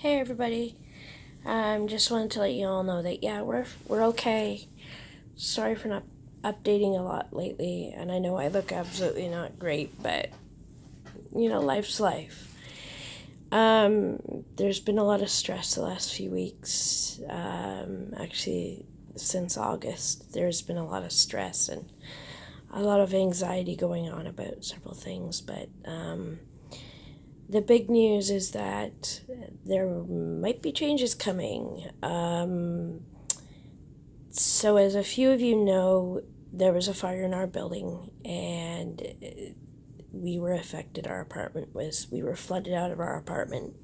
Hey everybody. Just wanted to let you all know that we're okay. Sorry for not updating a lot lately, and I know I look absolutely not great, but life's life. There's been a lot of stress the last few weeks. Actually, since August, there's been a lot of stress and a lot of anxiety going on about several things, but the big news is that there might be changes coming. So, as a few of you know, there was a fire in our building, and we were affected. We were flooded out of our apartment.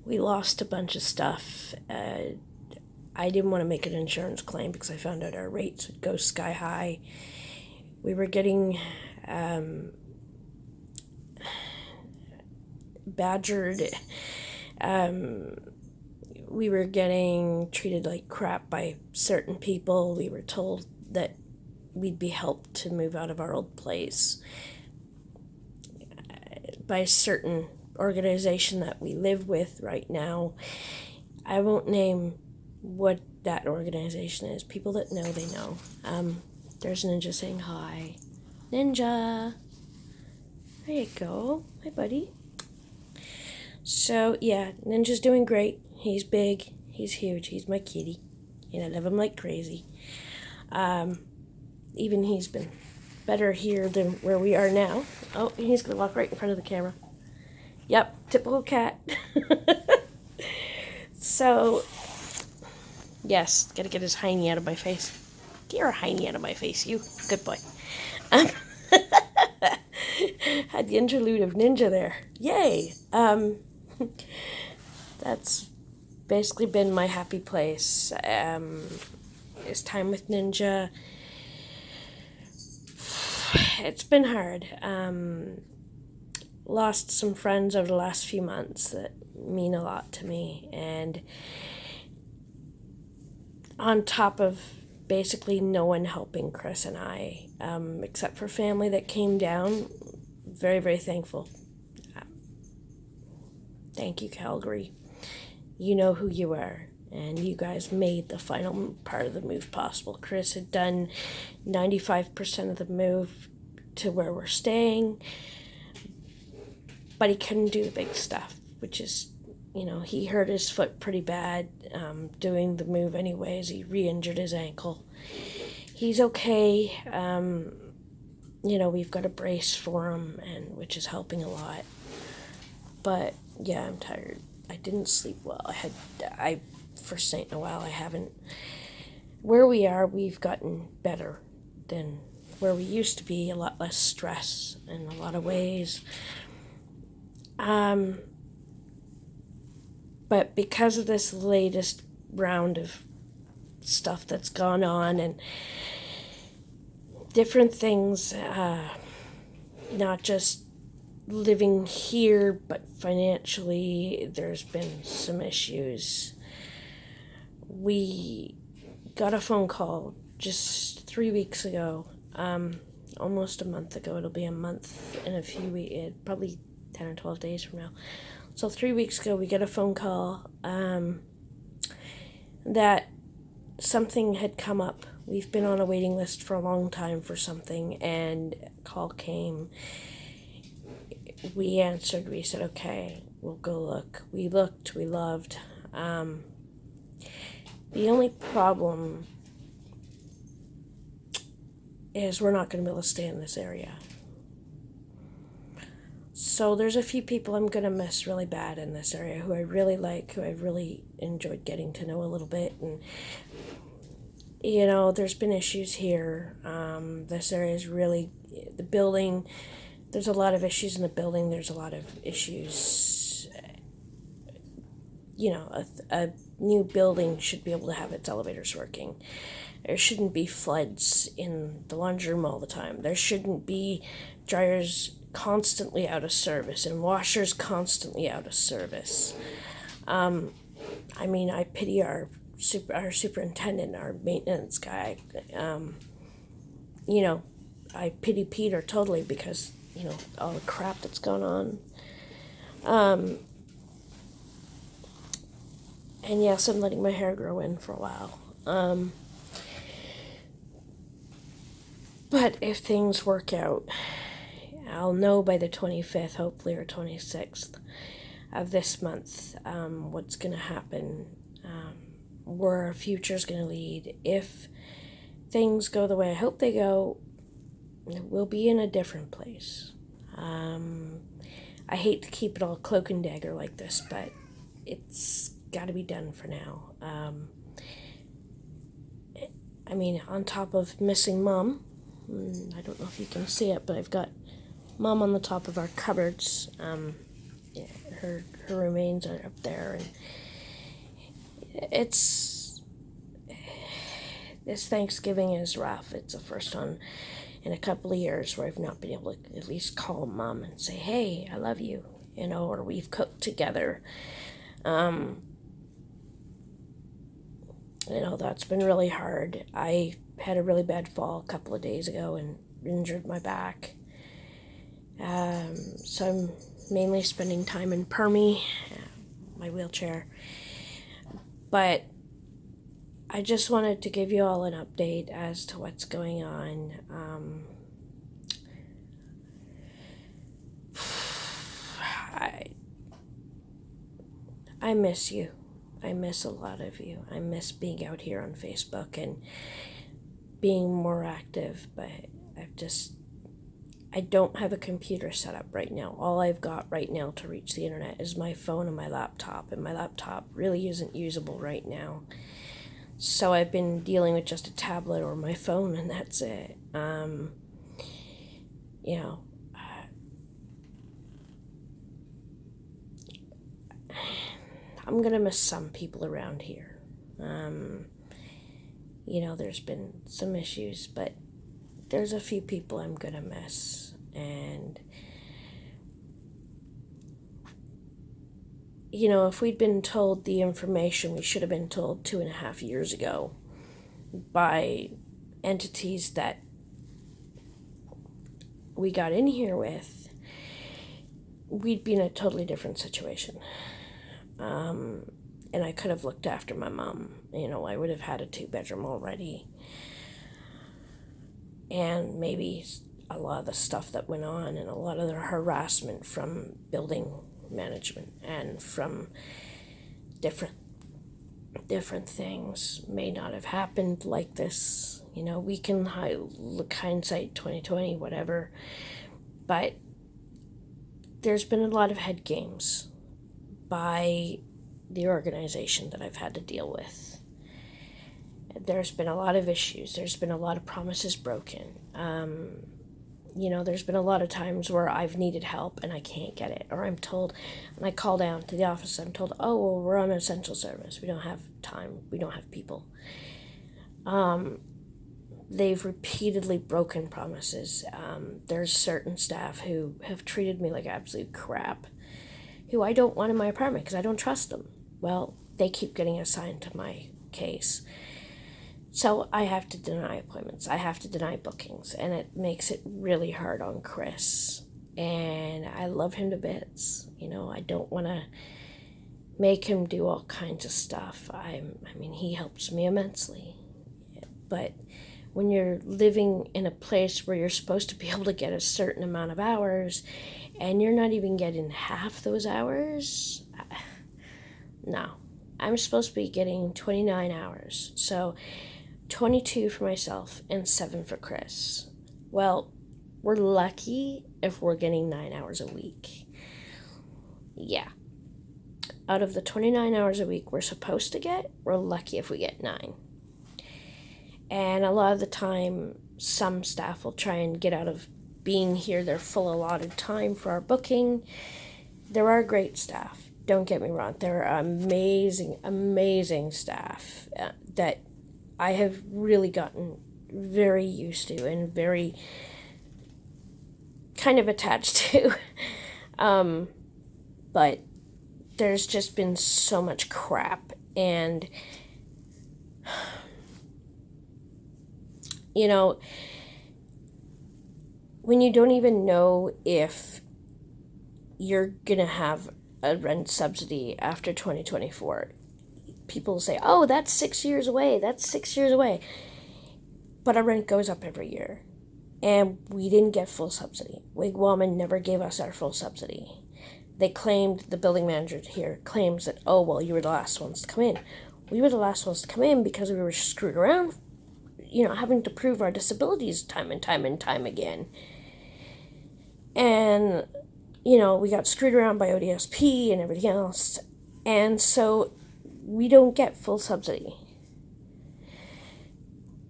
We lost a bunch of stuff. I didn't want to make an insurance claim because I found out our rates would go sky high. We were getting badgered. We were getting treated like crap by certain people. We were told that we'd be helped to move out of our old place by a certain organization that we live with right now. I won't name what that organization is. People that know, they know. There's Ninja saying hi. Ninja! There you go. Hi, buddy. So, yeah, Ninja's doing great. He's big. He's huge. He's my kitty. And I love him like crazy. Even he's been better here than where we are now. Oh, he's going to walk right in front of the camera. Yep, typical cat. So, yes, gotta get his hiney out of my face. Get your hiney out of my face, you. Good boy. Had the interlude of Ninja there. Yay! That's basically been my happy place. Is time with Ninja. It's been hard. Lost some friends over the last few months that mean a lot to me, and on top of basically no one helping Chris and I, except for family that came down. Very, very thankful. Thank you, Calgary. You know who you are, and you guys made the final part of the move possible. Chris had done 95% of the move to where we're staying, but he couldn't do the big stuff, which is, he hurt his foot pretty bad doing the move anyways. He re-injured his ankle. He's okay. We've got a brace for him, and which is helping a lot. But yeah, I'm tired. I didn't sleep well. For St. Noel, I haven't. Where we are, we've gotten better than where we used to be. A lot less stress in a lot of ways. But because of this latest round of stuff that's gone on and different things, not just living here, but financially, there's been some issues. We got a phone call just 3 weeks ago, almost a month ago. It'll be a month in a few weeks, probably 10 or 12 days from now. So 3 weeks ago, we get a phone call that something had come up. We've been on a waiting list for a long time for something, and a call came. We answered. We said, okay, we'll go look. We looked. We loved. The only problem is we're not going to be able to stay in this area. So there's a few people I'm going to miss really bad in this area who I really like, who I've really enjoyed getting to know a little bit. And, there's been issues here. This area is really, the building, there's a lot of issues in the building. There's a lot of issues, a new building should be able to have its elevators working. There shouldn't be floods in the laundry room all the time. There shouldn't be dryers constantly out of service and washers constantly out of service. I pity our superintendent, our maintenance guy. I pity Peter totally because all the crap that's going on. And yes, I'm letting my hair grow in for a while. But if things work out, I'll know by the 25th, hopefully, or 26th of this month, what's going to happen, where our future's going to lead. If things go the way I hope they go, we'll be in a different place. I hate to keep it all cloak and dagger like this, but it's got to be done for now. On top of missing Mom, I don't know if you can see it, but I've got Mom on the top of our cupboards. Her remains are up there, and this Thanksgiving is rough. It's the first one in a couple of years where I've not been able to at least call Mom and say, hey, I love you, or we've cooked together. That's been really hard. I had a really bad fall a couple of days ago and injured my back. So I'm mainly spending time in Permi, my wheelchair. But I just wanted to give you all an update as to what's going on. I miss you. I miss a lot of you. I miss being out here on Facebook and being more active, but I don't have a computer set up right now. All I've got right now to reach the internet is my phone and my laptop really isn't usable right now. So I've been dealing with just a tablet or my phone, and that's it. I'm gonna miss some people around here. There's been some issues, but there's a few people I'm gonna miss. And if we'd been told the information we should have been told 2.5 years ago by entities that we got in here with, we'd be in a totally different situation. And I could have looked after my mom. I would have had a 2-bedroom already. And maybe a lot of the stuff that went on and a lot of the harassment from building management and from different things may not have happened like this. We can look hindsight 2020, whatever. But there's been a lot of head games by the organization that I've had to deal with. There's been a lot of issues. There's been a lot of promises broken. There's been a lot of times where I've needed help and I can't get it. Or I'm told, and I call down to the office, I'm told, oh, well, we're on essential service. We don't have time. We don't have people. They've repeatedly broken promises. There's certain staff who have treated me like absolute crap, who I don't want in my apartment because I don't trust them. Well, they keep getting assigned to my case. So I have to deny appointments. I have to deny bookings. And it makes it really hard on Chris. And I love him to bits. I don't want to make him do all kinds of stuff. He helps me immensely. But when you're living in a place where you're supposed to be able to get a certain amount of hours and you're not even getting half those hours, no. I'm supposed to be getting 29 hours. So 22 for myself and 7 for Chris. Well, we're lucky if we're getting 9 hours a week. Yeah. Out of the 29 hours a week we're supposed to get, we're lucky if we get 9. And a lot of the time, some staff will try and get out of being here their full allotted time for our booking. There are great staff. Don't get me wrong. There are amazing, amazing staff that I have really gotten very used to and very kind of attached to. But there's just been so much crap. And, when you don't even know if you're gonna have a rent subsidy after 2024. People say, oh, that's 6 years away, that's 6 years away. But our rent goes up every year. And we didn't get full subsidy. Wigwam never gave us our full subsidy. They claimed, the building manager here claims that, oh, well, you were the last ones to come in. We were the last ones to come in because we were screwed around, having to prove our disabilities time and time and time again. And, we got screwed around by ODSP and everything else. And so we don't get full subsidy.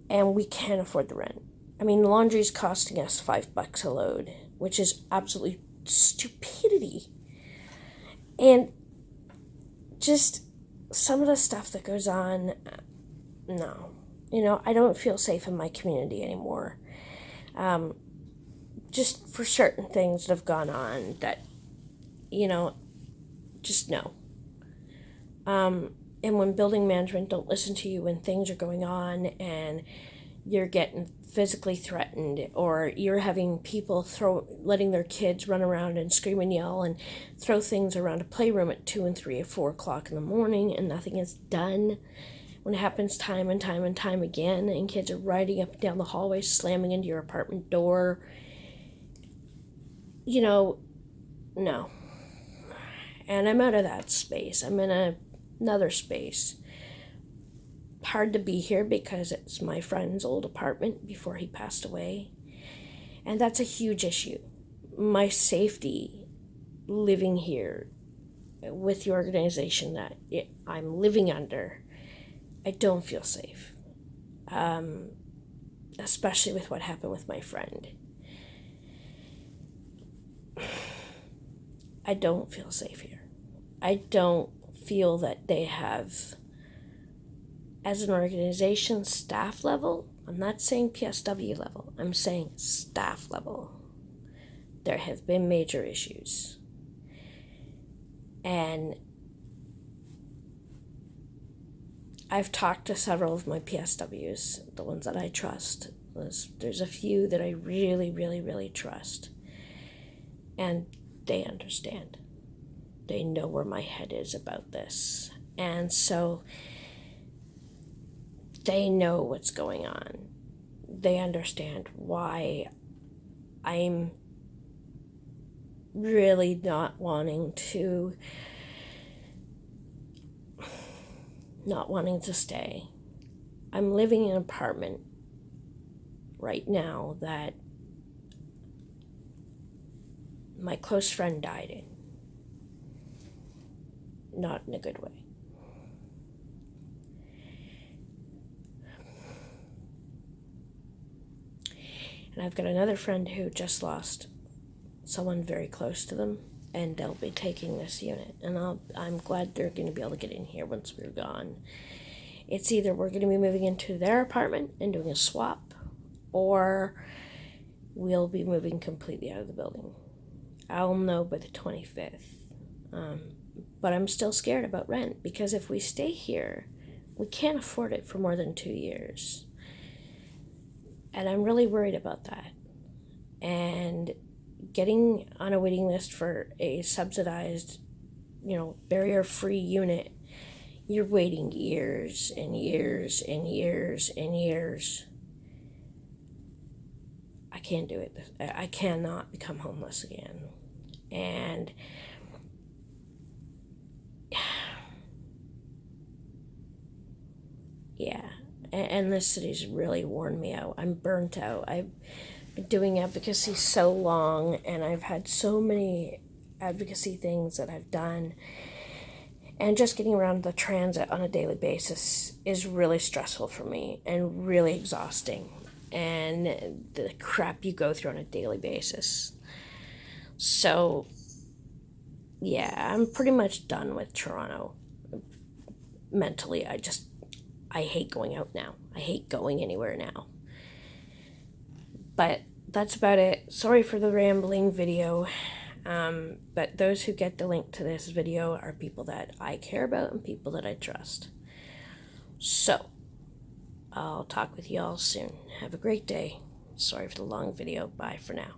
And we can't afford the rent. I mean, laundry's costing us $5 a load, which is absolutely stupidity. And just some of the stuff that goes on, no. I don't feel safe in my community anymore. Just for certain things that have gone on that, just no. And when building management don't listen to you when things are going on and you're getting physically threatened, or you're having people letting their kids run around and scream and yell and throw things around a playroom at 2 and 3 or 4 o'clock in the morning and nothing is done, when it happens time and time and time again, and kids are riding up and down the hallway slamming into your apartment door, no. And I'm out of that space. I'm in another space. Hard to be here because it's my friend's old apartment before he passed away. And that's a huge issue. My safety living here with the organization that I'm living under, I don't feel safe. Especially with what happened with my friend. I don't feel safe here. I don't feel that they have, as an organization, staff level, I'm not saying PSW level, I'm saying staff level, there have been major issues. And I've talked to several of my PSWs, the ones that I trust. There's a few that I really, really, really trust. And they understand. They know where my head is about this. And so they know what's going on. They understand why I'm really not wanting to stay. I'm living in an apartment right now that my close friend died in. Not in a good way. And I've got another friend who just lost someone very close to them, and they'll be taking this unit. And I'm glad they're going to be able to get in here once we're gone. It's either we're going to be moving into their apartment and doing a swap, or we'll be moving completely out of the building. I'll know by the 25th. But I'm still scared about rent, because if we stay here, we can't afford it for more than 2 years. And I'm really worried about that. And getting on a waiting list for a subsidized, barrier-free unit, you're waiting years and years and years and years. I can't do it. I cannot become homeless again. And yeah, and this city's really worn me out. I'm burnt out. I've been doing advocacy so long, and I've had so many advocacy things that I've done, and just getting around the transit on a daily basis is really stressful for me and really exhausting, and the crap you go through on a daily basis. So yeah, I'm pretty much done with Toronto. Mentally, I hate going out now. I hate going anywhere now. But that's about it. Sorry for the rambling video. But those who get the link to this video are people that I care about and people that I trust. So, I'll talk with you all soon. Have a great day. Sorry for the long video. Bye for now.